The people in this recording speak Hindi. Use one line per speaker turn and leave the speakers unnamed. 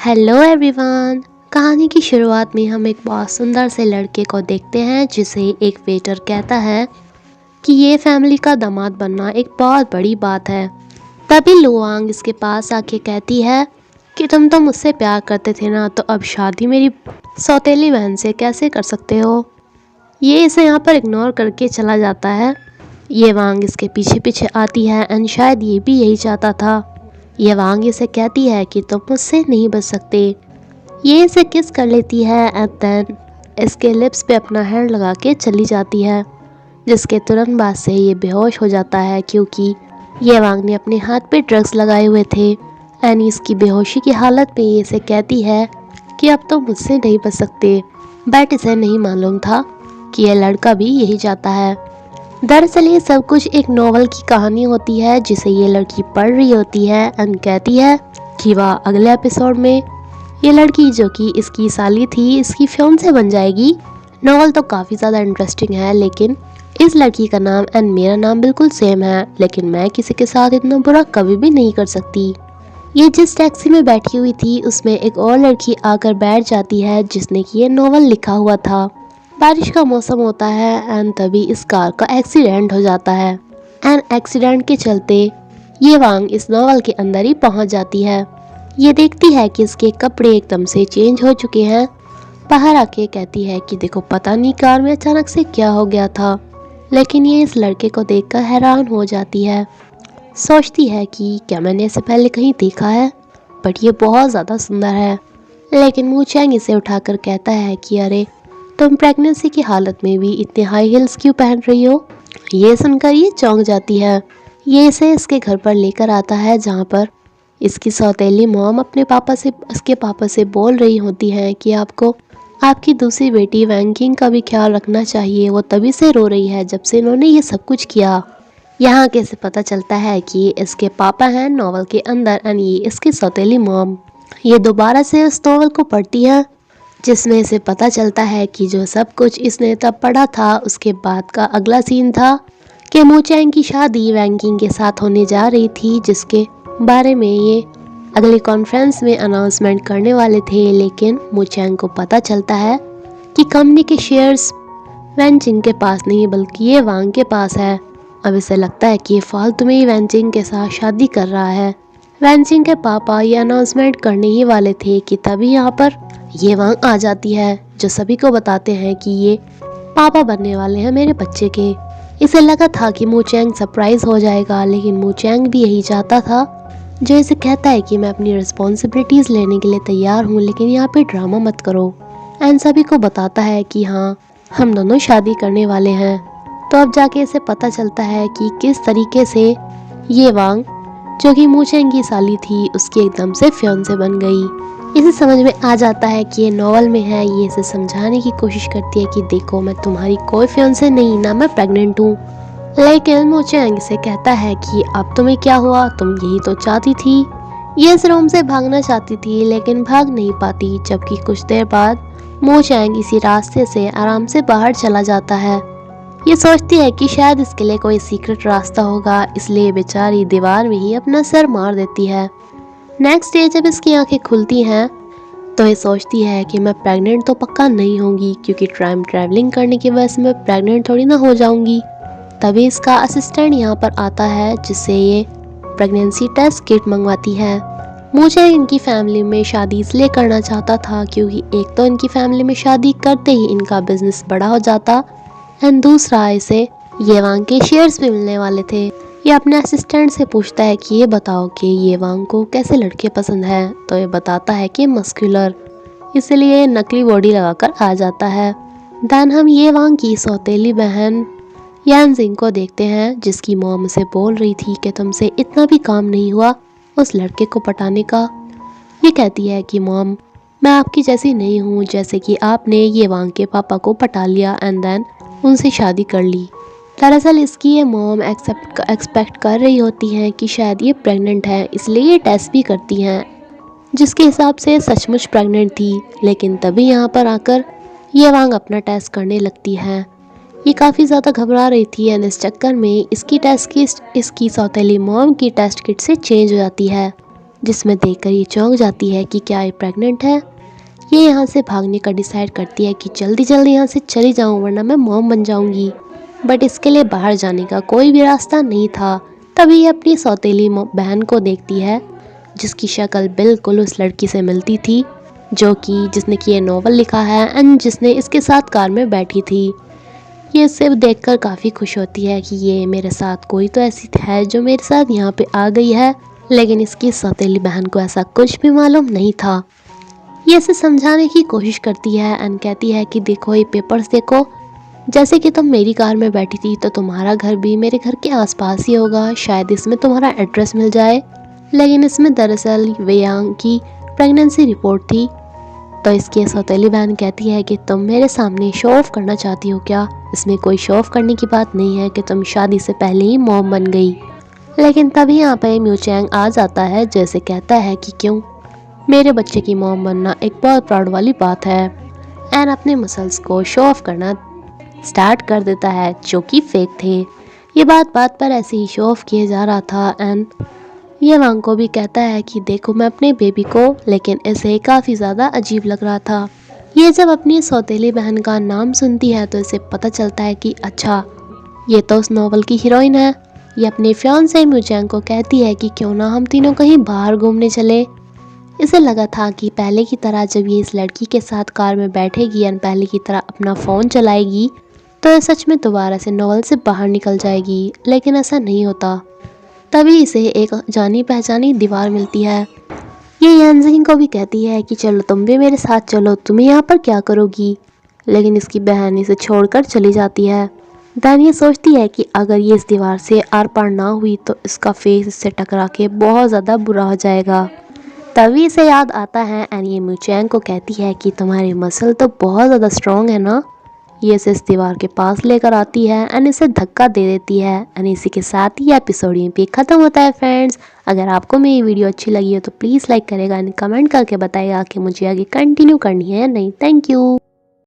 Hello everyone. कहानी की शुरुआत में हम एक बहुत सुंदर से लड़के को देखते हैं जिसे एक वेटर कहता है कि ये फैमिली का दामाद बनना एक बहुत बड़ी बात है। तभी लुआंग इसके पास आके कहती है कि तुम तो मुझसे प्यार करते थे ना, तो अब शादी मेरी सौतेली बहन से कैसे कर सकते हो। ये इसे यहाँ पर इग्नोर करके चला जाता है। ये वांग इसके पीछे पीछे आती है एंड शायद ये भी यही चाहता था। ये वांग इसे कहती है कि तुम मुझसे नहीं बच सकते। ये इसे किस कर लेती है एंड देन इसके लिप्स पे अपना हैंड लगा के चली जाती है, जिसके तुरंत बाद से ये बेहोश हो जाता है क्योंकि ये वांग ने अपने हाथ पे ड्रग्स लगाए हुए थे। एंड इसकी बेहोशी की हालत में ये इसे कहती है कि अब तो मुझसे नहीं बच सकते, बट इसे नहीं मालूम था कि यह लड़का भी यही चाहता है। दरअसल ये सब कुछ एक नोवेल की कहानी होती है जिसे ये लड़की पढ़ रही होती है एंड कहती है कि वह अगले एपिसोड में ये लड़की जो कि इसकी साली थी इसकी फियांसे बन जाएगी। नोवेल तो काफ़ी ज़्यादा इंटरेस्टिंग है, लेकिन इस लड़की का नाम एंड मेरा नाम बिल्कुल सेम है, लेकिन मैं किसी के साथ इतना बुरा कभी भी नहीं कर सकती। ये जिस टैक्सी में बैठी हुई थी उसमें एक और लड़की आकर बैठ जाती है जिसने कि ये नोवेल लिखा हुआ था। बारिश का मौसम होता है एंड तभी इस कार का एक्सीडेंट हो जाता है एंड एक्सीडेंट के चलते ये वांग इस नोवेल के अंदर ही पहुंच जाती है। ये देखती है कि इसके कपड़े एकदम से चेंज हो चुके हैं। बाहर आके कहती है कि देखो पता नहीं कार में अचानक से क्या हो गया था, लेकिन ये इस लड़के को देखकर हैरान हो जाती है। सोचती है कि क्या मैंने इसे पहले कहीं देखा है, बट ये बहुत ज़्यादा सुंदर है। लेकिन मू चैंग इसे उठाकर कहता है कि अरे तुम प्रेगनेंसी की हालत में भी इतने हाई हील्स क्यों पहन रही हो। ये सुनकर ये चौंक जाती है। ये इसे इसके घर पर लेकर आता है जहाँ पर इसकी सौतेली मॉम अपने पापा से बोल रही होती है कि आपको आपकी दूसरी बेटी वैंकिंग का भी ख्याल रखना चाहिए, वो तभी से रो रही है जब से इन्होंने ये सब कुछ किया। यहाँ कैसे पता चलता है कि ये इसके पापा हैं नॉवल के अंदर एंड ये इसकी सौतेली मॉम। ये दोबारा से उस नॉवल को पढ़ती है जिसमें इसे पता चलता है कि जो सब कुछ इसने तब पढ़ा था उसके बाद का अगला सीन था कि मू चैंग की शादी वैंकिंग के साथ होने जा रही थी, जिसके बारे में ये अगली कॉन्फ्रेंस में अनाउंसमेंट करने वाले थे। लेकिन मू चैंग को पता चलता है कि कंपनी के शेयर्स वैंचिंग के पास नहीं बल्कि ये वांग के पास है। अब इसे लगता है कि ये फालतू में ही वैंचिंग के साथ शादी कर रहा है। वैंचिंग के पापा ये अनाउंसमेंट करने ही वाले थे कि तभी यहाँ पर ये वांग आ जाती है जो सभी को बताते हैं कि ये पापा बनने वाले हैं मेरे बच्चे के। इसे लगा था कि मू चैंग सरप्राइज हो जाएगा, लेकिन मू चैंग भी यही चाहता था, जो इसे कहता है कि मैं अपनी रिस्पॉन्सिबिलिटीज लेने के लिए तैयार हूँ, लेकिन यहाँ पे ड्रामा मत करो। एंड सभी को बताता है कि हाँ हम दोनों शादी करने वाले हैं। तो अब जाके इसे पता चलता है कि किस तरीके से ये वांग जो कि मू चैंग की साली थी उसकी एकदम से फियांसे बन गई। इसे समझ में आ जाता है कि ये नॉवल में है। ये इसे समझाने की कोशिश करती है कि देखो मैं तुम्हारी कोई फियांसे नहीं ना, मैं प्रेग्नेंट हूँ। लेकिन मू चैंग से कहता है कि अब तुम्हें क्या हुआ, तुम यही तो चाहती थी। ये इस रूम से भागना चाहती थी लेकिन भाग नहीं पाती, जबकि कुछ देर बाद मू चैंग इसी रास्ते से आराम से बाहर चला जाता है। ये सोचती है कि शायद इसके लिए कोई सीक्रेट रास्ता होगा, इसलिए बेचारी दीवार में ही अपना सर मार देती है। नेक्स्ट डे जब इसकी आंखें खुलती हैं तो ये सोचती है कि मैं प्रेग्नेंट तो पक्का नहीं होंगी, क्योंकि टाइम ट्रैवलिंग करने की वजह से मैं प्रेग्नेंट थोड़ी ना हो जाऊंगी। तभी इसका असिस्टेंट यहाँ पर आता है जिससे ये प्रेगनेंसी टेस्ट किट मंगवाती है। मुझे इनकी फैमिली में शादी इसलिए करना चाहता था क्योंकि एक तो इनकी फैमिली में शादी करते ही इनका बिजनेस बड़ा हो जाता एंड दूसरा इसे ये वांग के शेयर्स भी मिलने वाले थे। ये अपने असिस्टेंट से पूछता है कि ये बताओ कि ये वांग को कैसे लड़के पसंद है, तो ये बताता है कि मस्कुलर, इसलिए नकली बॉडी लगाकर आ जाता है। देन हम ये वांग की सौतेली बहन यानजिंग को देखते हैं जिसकी मॉम से बोल रही थी कि तुमसे इतना भी काम नहीं हुआ उस लड़के को पटाने का। ये कहती है कि मॉम मैं आपकी जैसी नहीं हूँ, जैसे कि आपने ये वांग के पापा को पटा लिया एंड देन उनसे शादी कर ली। दरअसल इसकी ये मॉम एक्सपेक्ट कर रही होती हैं कि शायद ये प्रेग्नेंट है, इसलिए ये टेस्ट भी करती हैं जिसके हिसाब से सचमुच प्रेग्नेंट थी। लेकिन तभी यहाँ पर आकर ये वांग अपना टेस्ट करने लगती है। ये काफ़ी ज़्यादा घबरा रही थी एंड इस चक्कर में इसकी टेस्ट किट इसकी सौतेली मॉम की टेस्ट किट से चेंज हो जाती है, जिसमें देखकर ये चौंक जाती है कि क्या ये प्रेग्नेंट है। ये यहाँ से भागने का डिसाइड करती है कि जल्दी जल्दी यहाँ से चली जाऊँ वरना मैं मॉम बन जाऊँगी। बट इसके लिए बाहर जाने का कोई भी रास्ता नहीं था। तभी ये अपनी सौतेली बहन को देखती है जिसकी शक्ल बिल्कुल उस लड़की से मिलती थी जिसने कि ये नॉवल लिखा है एंड जिसने इसके साथ कार में बैठी थी। ये सिर्फ देखकर काफ़ी खुश होती है कि ये मेरे साथ कोई तो ऐसी है जो मेरे साथ यहाँ पे आ गई है, लेकिन इसकी सौतेली बहन को ऐसा कुछ भी मालूम नहीं था। ये इसे समझाने की कोशिश करती है एंड कहती है कि देखो ये पेपर्स देखो, जैसे कि तुम मेरी कार में बैठी थी तो तुम्हारा घर भी मेरे घर के आसपास ही होगा, शायद इसमें तुम्हारा एड्रेस मिल जाए। लेकिन इसमें दरअसल वेयांग की प्रेगनेंसी रिपोर्ट थी। तो इसकी सौतेली बहन कहती है कि तुम मेरे सामने शो ऑफ करना चाहती हो क्या? इसमें कोई शो ऑफ करने की बात नहीं है कि तुम शादी से पहले ही मॉम बन गई। लेकिन तभी यहाँ पे म्यू चैंग आ जाता है जैसे कहता है कि क्यों, मेरे बच्चे की मॉम बनना एक बहुत प्राउड वाली बात है एंड अपने मसल्स को शो ऑफ करना स्टार्ट कर देता है जो कि फेक थे। ये बात पर ऐसे ही शो ऑफ किए जा रहा था एंड ये वांग को भी कहता है कि देखो मैं अपने बेबी को, लेकिन इसे काफ़ी ज़्यादा अजीब लग रहा था। ये जब अपनी सौतेली बहन का नाम सुनती है तो इसे पता चलता है कि अच्छा ये तो उस नॉवल की हीरोइन है। ये अपने फियांसे म्यू चैंग को कहती है कि क्यों ना हम तीनों कहीं बाहर घूमने चले। इसे लगा था कि पहले की तरह जब ये इस लड़की के साथ कार में बैठेगी और पहले की तरह अपना फ़ोन चलाएगी तो ये सच में दोबारा से नॉवल से बाहर निकल जाएगी, लेकिन ऐसा नहीं होता। तभी इसे एक जानी पहचानी दीवार मिलती है। ये यांजिंग को भी कहती है कि चलो तुम भी मेरे साथ चलो, तुम्हें यहाँ पर क्या करोगी। लेकिन इसकी बहन इसे छोड़कर चली जाती है। दैन ये सोचती है कि अगर ये इस दीवार से आर पार ना हुई तो इसका फेस इससे टकरा के बहुत ज़्यादा बुरा हो जाएगा। तभी इसे याद आता है एंड ये म्यू चैंग को कहती है कि तुम्हारे मसल तो बहुत ज़्यादा स्ट्रॉन्ग है ना। ये इसे इस दीवार के पास लेकर आती है एंड इसे धक्का दे देती है एंड इसी के साथ ही एपिसोड यहीं पे ख़त्म होता है फ्रेंड्स। अगर आपको मेरी वीडियो अच्छी लगी हो तो प्लीज़ लाइक करेगा एंड कमेंट करके बताएगा कि मुझे आगे कंटिन्यू करनी है या नहीं। Thank you.